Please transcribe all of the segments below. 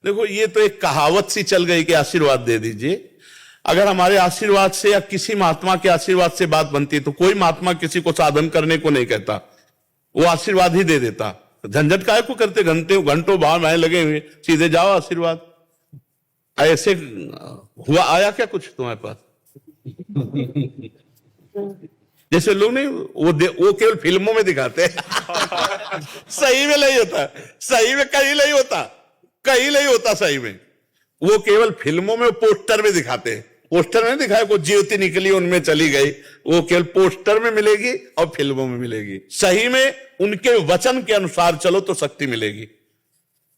देखो ये तो एक कहावत सी चल गई कि आशीर्वाद दे दीजिए। अगर हमारे आशीर्वाद से या किसी महात्मा के आशीर्वाद से बात बनती है तो कोई महात्मा किसी को साधन करने को नहीं कहता, वो आशीर्वाद ही दे देता। झंझट काहे को करते, घंटों बाहर में लगे हुए, सीधे जाओ आशीर्वाद। ऐसे हुआ आया क्या कुछ तुम्हारे पास? जैसे लोग नहीं वो केवल फिल्मों में दिखाते हैं सही में नहीं होता, सही में कहीं नहीं होता, कहीं नहीं होता सही में। वो केवल फिल्मों में पोस्टर में दिखाते हैं। पोस्टर में दिखाया को ज्योति निकली उनमें चली गई, वो केवल पोस्टर में मिलेगी और फिल्मों में मिलेगी। सही में उनके वचन के अनुसार चलो तो शक्ति मिलेगी,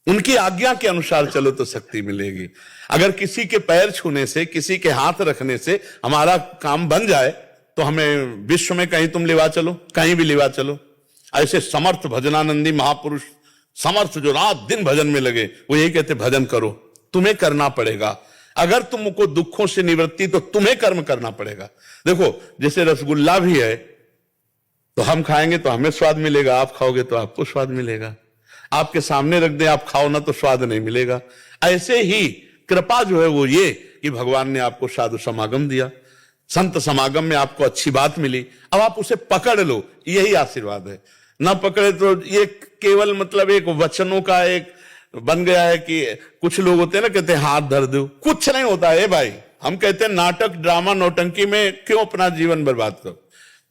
उनकी आज्ञा के अनुसार चलो तो शक्ति मिलेगी। अगर किसी के पैर छूने से, किसी के हाथ रखने से हमारा काम बन जाए तो हमें विश्व में कहीं तुम लिवा चलो, कहीं भी लिवा चलो। ऐसे समर्थ भजनानंदी महापुरुष, समर्थ जो रात दिन भजन में लगे, वो यही कहते भजन करो, तुम्हें करना पड़ेगा। अगर तुमको दुखों से निवृत्ति तो तुम्हें कर्म करना पड़ेगा। देखो जैसे रसगुल्ला भी है तो हम खाएंगे तो हमें स्वाद मिलेगा, आप खाओगे तो आपको स्वाद मिलेगा। आपके सामने रख दे आप खाओ ना तो स्वाद नहीं मिलेगा। ऐसे ही कृपा जो है वो ये कि भगवान ने आपको साधु समागम दिया, संत समागम में आपको अच्छी बात मिली, अब आप उसे पकड़ लो, यही आशीर्वाद है। ना पकड़े तो ये केवल मतलब एक वचनों का एक बन गया है कि कुछ लोग होते हैं ना कहते हैं हाथ धर दो, कुछ नहीं होता है भाई। हम कहते हैं नाटक ड्रामा नौटंकी में क्यों अपना जीवन बर्बाद करो।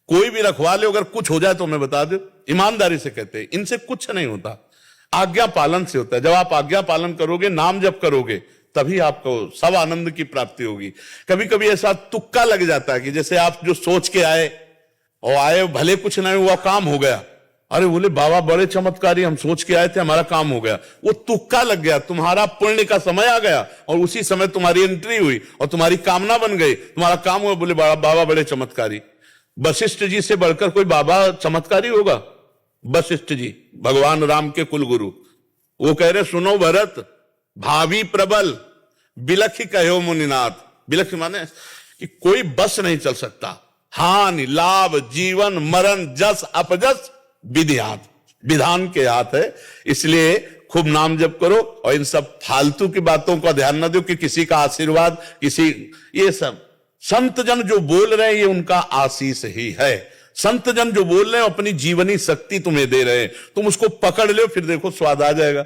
कोई भी रखवा ले, अगर कुछ हो जाए तो हमें बता दो, ईमानदारी से कहते हैं, इनसे कुछ नहीं होता, आज्ञा पालन से होता है। जब आप आज्ञा पालन करोगे, नाम जप करोगे, तभी आपको सब आनंद की प्राप्ति होगी। कभी कभी ऐसा तुक्का लग जाता है कि जैसे आप जो सोच के आए और आए भले कुछ नहीं हुआ, काम हो गया, अरे बोले बाबा बड़े चमत्कारी, हम सोच के आए थे हमारा काम हो गया। वो तुक्का लग गया, तुम्हारा पुण्य का समय आ गया और उसी समय तुम्हारी एंट्री हुई और तुम्हारी कामना बन गई, तुम्हारा काम हुआ। बोले बाबा बड़े चमत्कारी। वशिष्ठ जी से बढ़कर कोई बाबा चमत्कारी होगा? वशिष्ठ जी भगवान राम के कुल गुरु, वो कह रहे सुनो भरत, भावी प्रबल बिलख कहो मुनिनाथ। बिलख माने कि कोई बस नहीं चल सकता, हानि लाभ जीवन मरण जस अपजस विधि हाथ, विधान के हाथ है। इसलिए खूब नाम जप करो और इन सब फालतू की बातों का ध्यान न दो कि किसी का आशीर्वाद, किसी, ये सब संत जन जो बोल रहे हैं ये उनका आशीष ही है। संत जन जो बोल रहे हैं अपनी जीवनी शक्ति तुम्हें दे रहे हैं, तुम उसको पकड़ लो, फिर देखो स्वाद आ जाएगा।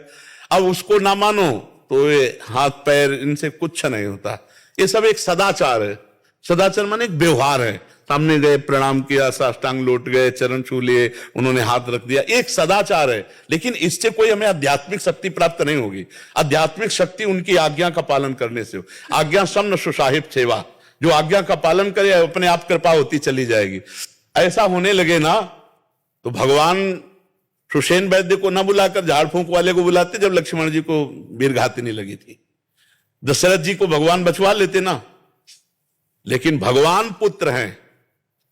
अब उसको ना मानो तो ये हाथ पैर इनसे कुछ नहीं होता। ये सब एक सदाचार है। सदाचार माने एक व्यवहार है। सामने गए, प्रणाम किया, साष्टांग लौट गए, चरण छू लिए, उन्होंने हाथ रख दिया, एक सदाचार है। लेकिन इससे कोई हमें आध्यात्मिक शक्ति प्राप्त नहीं होगी। आध्यात्मिक शक्ति उनकी आज्ञा का पालन करने से हो। आज्ञा समन सुसाहिब सेवा, जो आज्ञा का पालन करे अपने आप कृपा होती चली जाएगी। ऐसा होने लगे ना तो भगवान सुषेण वैद्य को न बुलाकर झाड़ फूंक वाले को बुलाते, जब लक्ष्मण जी को वीरघातिनी लगी थी। दशरथ जी को भगवान बचवा लेते ना। लेकिन भगवान पुत्र हैं,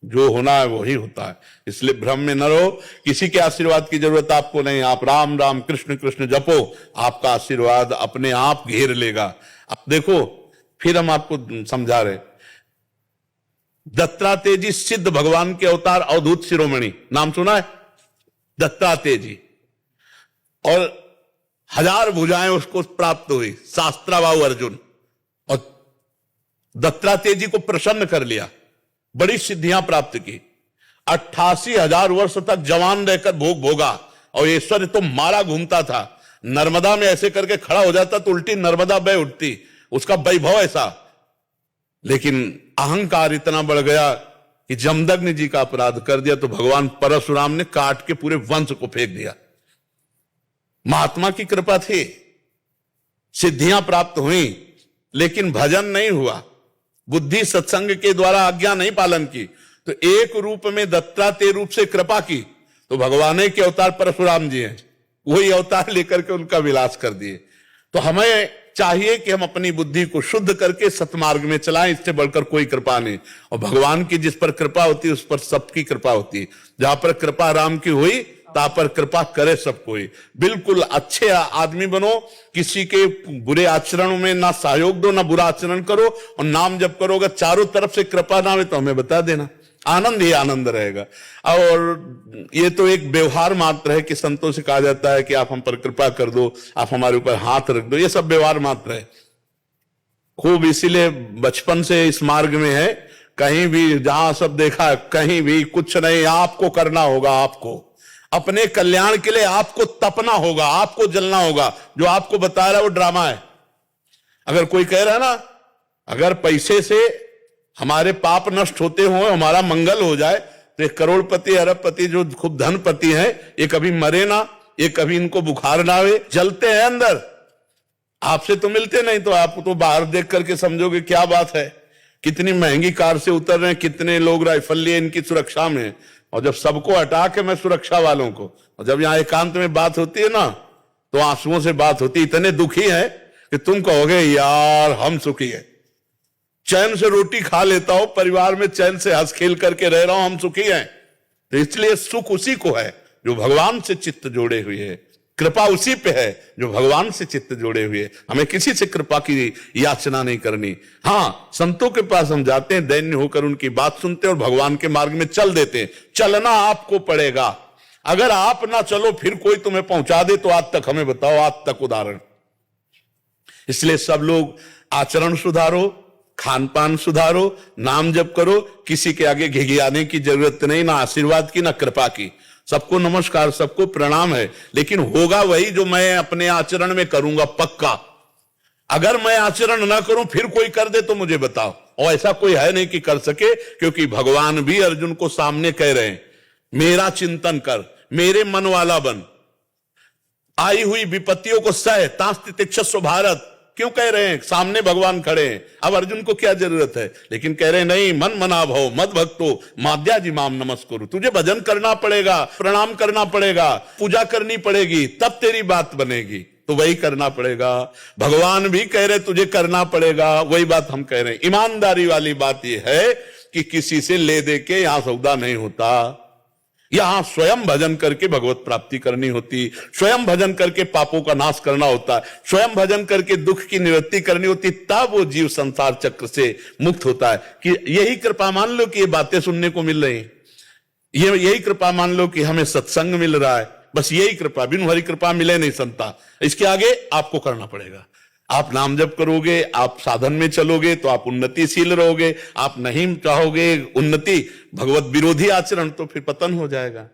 जो होना है वही होता है। इसलिए भ्रम में न रहो, किसी के आशीर्वाद की जरूरत आपको नहीं। आप राम राम कृष्ण कृष्ण जपो, आपका आशीर्वाद अपने आप घेर लेगा। अब देखो फिर हम आपको समझा रहे, दत्तात्रेय जी सिद्ध भगवान के अवतार, अवधूत शिरोमणि, नाम सुना है? दत्तात्रेय जी, और 1000 भुजाएं उसको प्राप्त हुई, शास्त्राबाहु अर्जुन। और दत्तात्रेय जी को प्रसन्न कर लिया, बड़ी सिद्धियां प्राप्त की। 88,000 वर्ष तक जवान रहकर भोग भोगा और ऐश्वर्य तो मारा घूमता था। नर्मदा में ऐसे करके खड़ा हो जाता तो उल्टी नर्मदा बह उठती, उसका वैभव ऐसा। लेकिन अहंकार इतना बढ़ गया कि जमदग्नि जी का अपराध कर दिया तो भगवान परशुराम ने काट के पूरे वंश को फेंक दिया। महात्मा की कृपा थी, सिद्धियां प्राप्त हुई, लेकिन भजन नहीं हुआ, बुद्धि सत्संग के द्वारा आज्ञा नहीं पालन की। तो एक रूप में दत्तात्रेय रूप से कृपा की तो भगवान के अवतार परशुराम जी हैं, वही अवतार लेकर के उनका विलास कर दिए। तो हमें चाहिए कि हम अपनी बुद्धि को शुद्ध करके सतमार्ग में चलाएं, इससे बढ़कर कोई कृपा नहीं। और भगवान की जिस पर कृपा होती है उस पर सबकी कृपा होती है। जहां पर कृपा राम की हुई ता पर कृपा करे सब कोई। बिल्कुल अच्छे आदमी बनो, किसी के बुरे आचरणों में ना सहयोग दो, ना बुरा आचरण करो, और नाम जप करो। अगर चारों तरफ से कृपा ना हो तो हमें बता देना, आनंद ही आनंद रहेगा। और ये तो एक व्यवहार मात्र है कि संतों से कहा जाता है कि आप हम पर कृपा कर दो, आप हमारे ऊपर हाथ रख दो, ये सब व्यवहार मात्र है। खूब इसीलिए बचपन से इस मार्ग में है, कहीं भी जहां सब देखा, कहीं भी कुछ नहीं, आपको करना होगा, आपको अपने कल्याण के लिए आपको तपना होगा, आपको जलना होगा। जो आपको बता रहा है वो ड्रामा है। अगर कोई कह रहा है ना, अगर पैसे से हमारे पाप नष्ट होते हो, हमारा मंगल हो जाए, तो एक करोड़पति अरबपति जो खूब धनपति हैं, ये कभी मरे ना, ये कभी इनको बुखार ना आवे, जलते हैं अंदर। आपसे तो मिलते नहीं, तो आप तो बाहर देख करके समझोगे क्या बात है, कितनी महंगी कार से उतर रहे हैं, कितने लोग राइफल लिए इनकी सुरक्षा में। और जब सबको हटा के मैं सुरक्षा वालों को, और जब यहां एकांत में बात होती है ना, तो आंसुओं से बात होती, इतने दुखी है कि तुम कहोगे यार हम सुखी है, चैन से रोटी खा लेता हूं, परिवार में चैन से हंस खेल करके रह रहा हूं, हम सुखी हैं। तो इसलिए सुख उसी को है जो भगवान से चित्त जोड़े हुए है, कृपा उसी पे है जो भगवान से चित्त जोड़े हुए। हमें किसी से कृपा की याचना नहीं करनी। हां, संतों के पास हम जाते हैं, दैन्य होकर उनकी बात सुनते हैं और भगवान के मार्ग में चल देते हैं। चलना आपको पड़ेगा। अगर आप ना चलो फिर कोई तुम्हें पहुंचा दे, तो आज तक हमें बताओ, आज तक उदाहरण। इसलिए सब लोग आचरण सुधारो, खान पान सुधारो, नाम जप करो, किसी के आगे घिघियाने की जरूरत नहीं, ना आशीर्वाद की ना कृपा की। सबको नमस्कार, सबको प्रणाम है, लेकिन होगा वही जो मैं अपने आचरण में करूंगा, पक्का। अगर मैं आचरण ना करूं फिर कोई कर दे तो मुझे बताओ, और ऐसा कोई है नहीं कि कर सके, क्योंकि भगवान भी अर्जुन को सामने कह रहे हैं, मेरा चिंतन कर, मेरे मन वाला बन, आई हुई विपत्तियों को सह, तास्ति तिक्षस्व भारत। क्यों कह रहे हैं? सामने भगवान खड़े हैं। अब अर्जुन को क्या जरूरत है, लेकिन कह रहे हैं नहीं, मन मना भव मद भक्तो माद्याजी माम नमस्कुरु। तुझे भजन करना पड़ेगा, प्रणाम करना पड़ेगा, पूजा करनी पड़ेगी, तब तेरी बात बनेगी। तो वही करना पड़ेगा। भगवान भी कह रहे तुझे करना पड़ेगा, वही बात हम कह रहे हैं। ईमानदारी वाली बात यह है कि किसी से ले दे के यहां सौदा नहीं होता। यहां स्वयं भजन करके भगवत प्राप्ति करनी होती, स्वयं भजन करके पापों का नाश करना होता है, स्वयं भजन करके दुख की निवृत्ति करनी होती, तब वो जीव संसार चक्र से मुक्त होता है। कि यही कृपा मान लो कि ये बातें सुनने को मिल रही, यही कृपा मान लो कि हमें सत्संग मिल रहा है, बस यही कृपा, बिन हरि कृपा मिले नहीं संता। इसके आगे आपको करना पड़ेगा। आप नाम जप करोगे, आप साधन में चलोगे तो आप उन्नतिशील रहोगे। आप नहीं चाहोगे उन्नति, भगवत विरोधी आचरण, तो फिर पतन हो जाएगा।